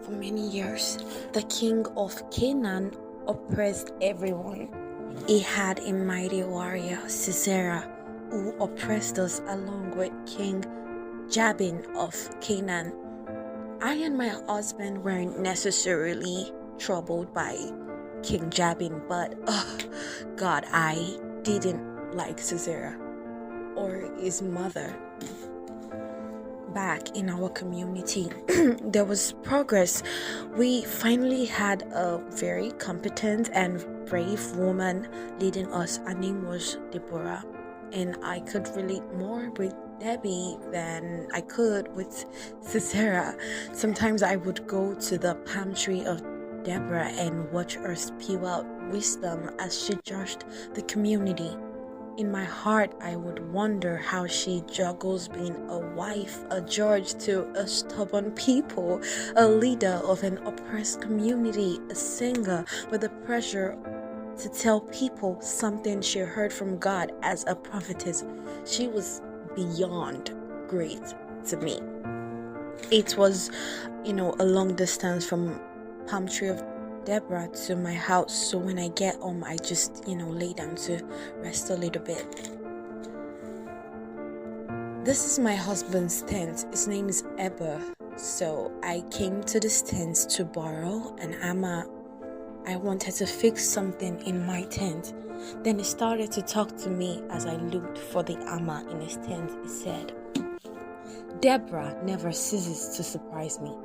For many years, the king of Canaan oppressed everyone. He had a mighty warrior, Sisera, who oppressed us along with King Jabin of Canaan. I and my husband weren't necessarily troubled by King Jabin, but God, I didn't like Sisera or his mother. Back in our community, there was progress. We finally had a very competent and brave woman leading us. Her name was Deborah, and I could relate more with Debbie than I could with Sisera. Sometimes I would go to the palm tree of Deborah and watch her spew out wisdom as she judged the community. In my heart, I would wonder how she juggles being a wife, a judge to a stubborn people, a leader of an oppressed community, a singer with the pressure to tell people something she heard from God as a prophetess. She was beyond great to me. It was, a long distance from Palm Tree of Deborah to my house, so when I get home I just lay down to rest a little bit. This is my husband's tent. His name is Eber. So I came to this tent to borrow an hammer. I wanted to fix something in my tent. Then he started to talk to me as I looked for the hammer in his tent. He said, "Deborah never ceases to surprise me.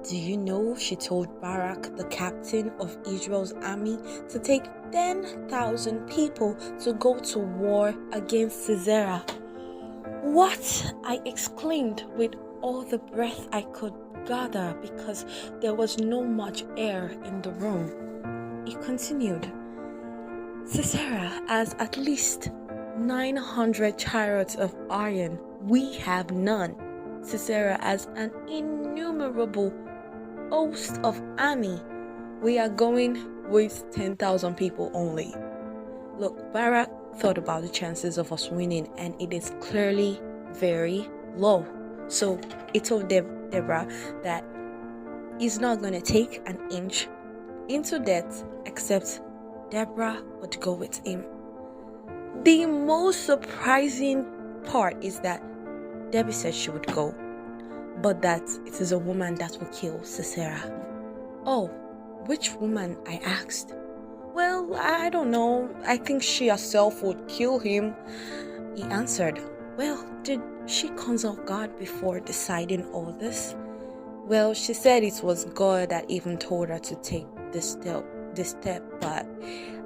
Do you know she told Barak, the captain of Israel's army, to take 10,000 people to go to war against Sisera?" "What?" I exclaimed with all the breath I could gather because there was no much air in the room. He continued, "Sisera has at least 900 chariots of iron. We have none. Sisera has an innumerable host of army. We are going with 10,000 people only." Look, Barak thought about the chances of us winning, and it is clearly very low. So he told Deborah that he's not going to take an inch into debt except Deborah would go with him. The most surprising part is that Debbie said she would go, but that it is a woman that will kill Sisera. "Oh, which woman?" I asked. "Well, I don't know. I think she herself would kill him," he answered. "Well, did she consult God before deciding all this?" "Well, she said it was God that even told her to take this step, but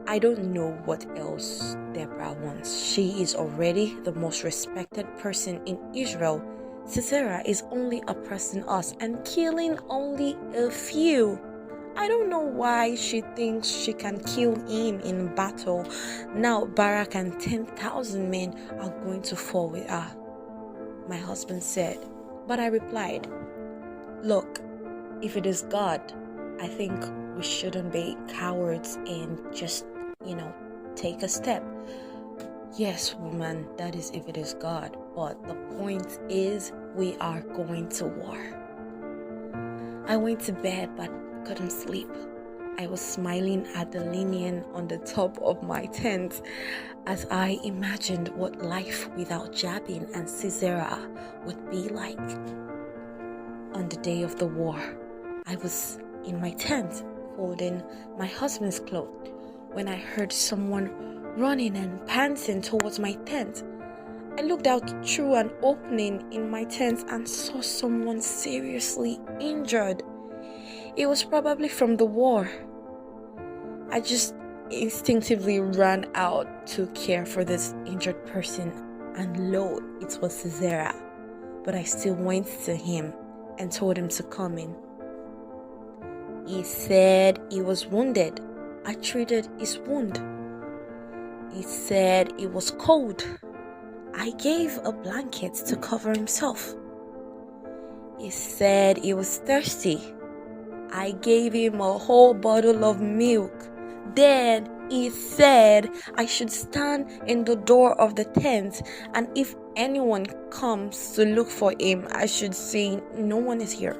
I don't know what else Deborah wants. She is already the most respected person in Israel. Sisera is only oppressing us and killing only a few. I don't know why she thinks she can kill him in battle. Now Barak and 10,000 men are going to fall with her," my husband said. But I replied, "Look, if it is God, I think we shouldn't be cowards and just, take a step." "Yes, woman, that is if it is God. But the point is, we are going to war." I went to bed but couldn't sleep. I was smiling at the linen on the top of my tent as I imagined what life without Jabin and Sisera would be like. On the day of the war, I was in my tent folding my husband's clothes when I heard someone running and panting towards my tent. I looked out through an opening in my tent and saw someone seriously injured. It was probably from the war. I just instinctively ran out to care for this injured person, and lo, it was Sisera. But I still went to him and told him to come in. He said he was wounded. I treated his wound. He said it was cold. I gave a blanket to cover himself. He said he was thirsty. I gave him a whole bottle of milk. Then he said I should stand in the door of the tent, and if anyone comes to look for him, I should say no one is here.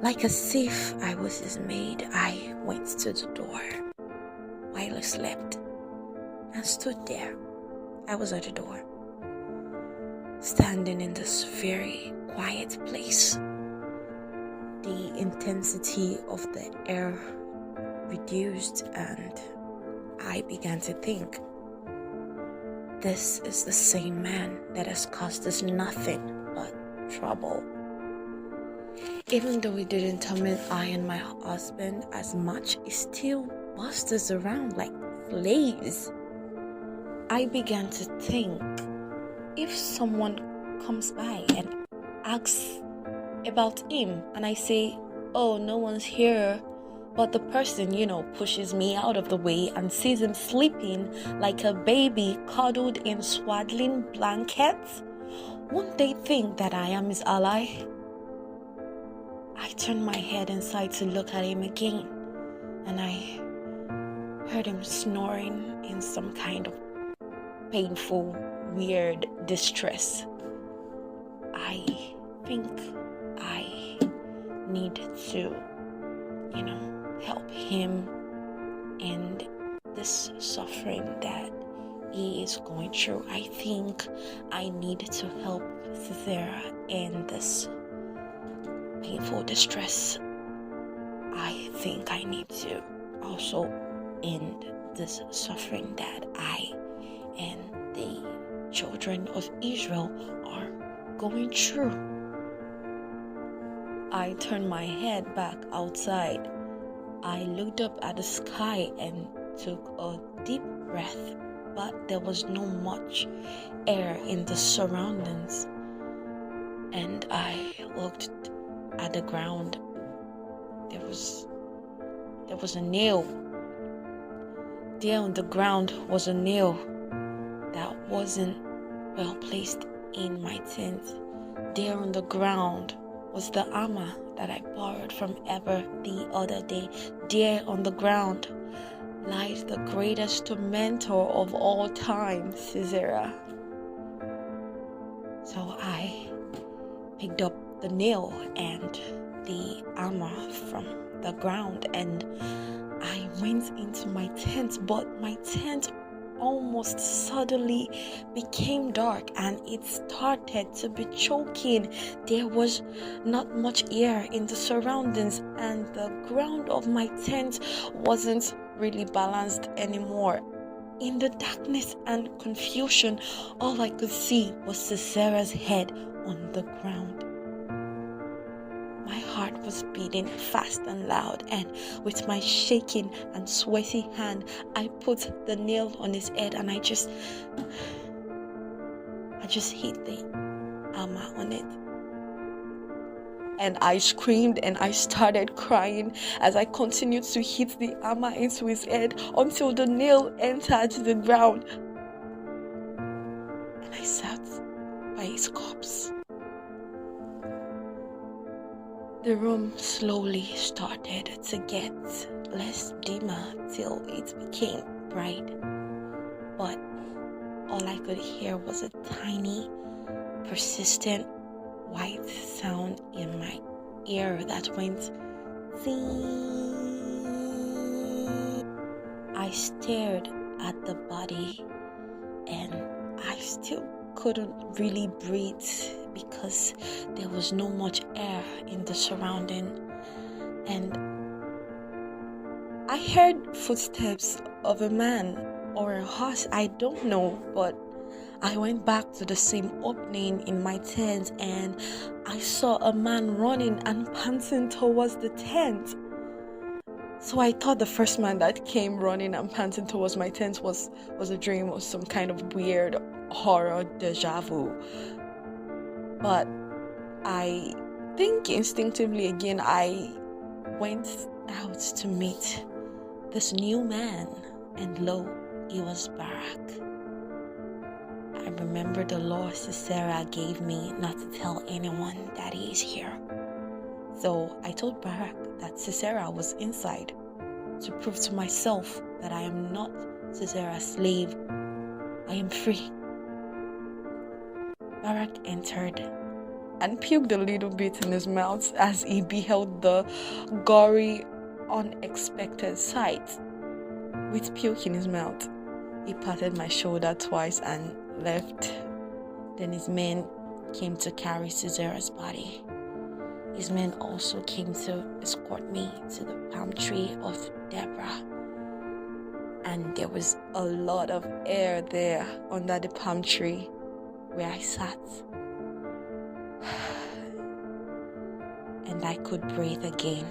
Like as if I was his maid, I went to the door while I slept and stood there. I was at the door, standing in this very quiet place. The intensity of the air reduced, and I began to think, this is the same man that has caused us nothing but trouble. Even though it didn't torment I and my husband as much, it still buzzed us around like slaves. I began to think, if someone comes by and asks about him and I say, oh, no one's here, but the person, pushes me out of the way and sees him sleeping like a baby cuddled in swaddling blankets, won't they think that I am his ally? I turned my head inside to look at him again, and I heard him snoring in some kind of painful, weird distress. I think I need to, help him end this suffering that he is going through. I think I need to help Sarah end this painful distress. I think I need to also end this suffering that I and the children of Israel are going through. I turned my head back outside. I looked up at the sky and took a deep breath, but there was no much air in the surroundings. And I looked at the ground. There was a nail. There on the ground was a nail that wasn't well placed in my tent. There on the ground was the armor that I borrowed from Eber the other day. There on the ground lies the greatest tormentor of all time, Caesarea. So I picked up the nail and the armor from the ground and I went into my tent, but my tent almost suddenly became dark and it started to be choking. There was not much air in the surroundings and the ground of my tent wasn't really balanced anymore. In the darkness and confusion, all I could see was Sisera's head on the ground. My heart was beating fast and loud, and with my shaking and sweaty hand, I put the nail on his head and I just hit the armor on it. And I screamed and I started crying as I continued to hit the armor into his head until the nail entered the ground. And I sat by his corpse. The room slowly started to get less dimmer till it became bright. But all I could hear was a tiny, persistent white sound in my ear that went zing. I stared at the body and I still couldn't really breathe because there was no much air in the surrounding, and I heard footsteps of a man or a horse, I don't know, but I went back to the same opening in my tent and I saw a man running and panting towards the tent. So I thought the first man that came running and panting towards my tent was a dream or some kind of weird horror deja vu. But I think instinctively again I went out to meet this new man, and lo, he was Barak. I remember the law Sisera gave me not to tell anyone that he is here. So I told Barak that Sisera was inside to prove to myself that I am not Sisera's slave. I am free. Barak entered and puked a little bit in his mouth as he beheld the gory, unexpected sight. With puke in his mouth, he patted my shoulder twice and left. Then his men came to carry Sisera's body. His men also came to escort me to the palm tree of Deborah. And there was a lot of air there under the palm tree where I sat. And I could breathe again.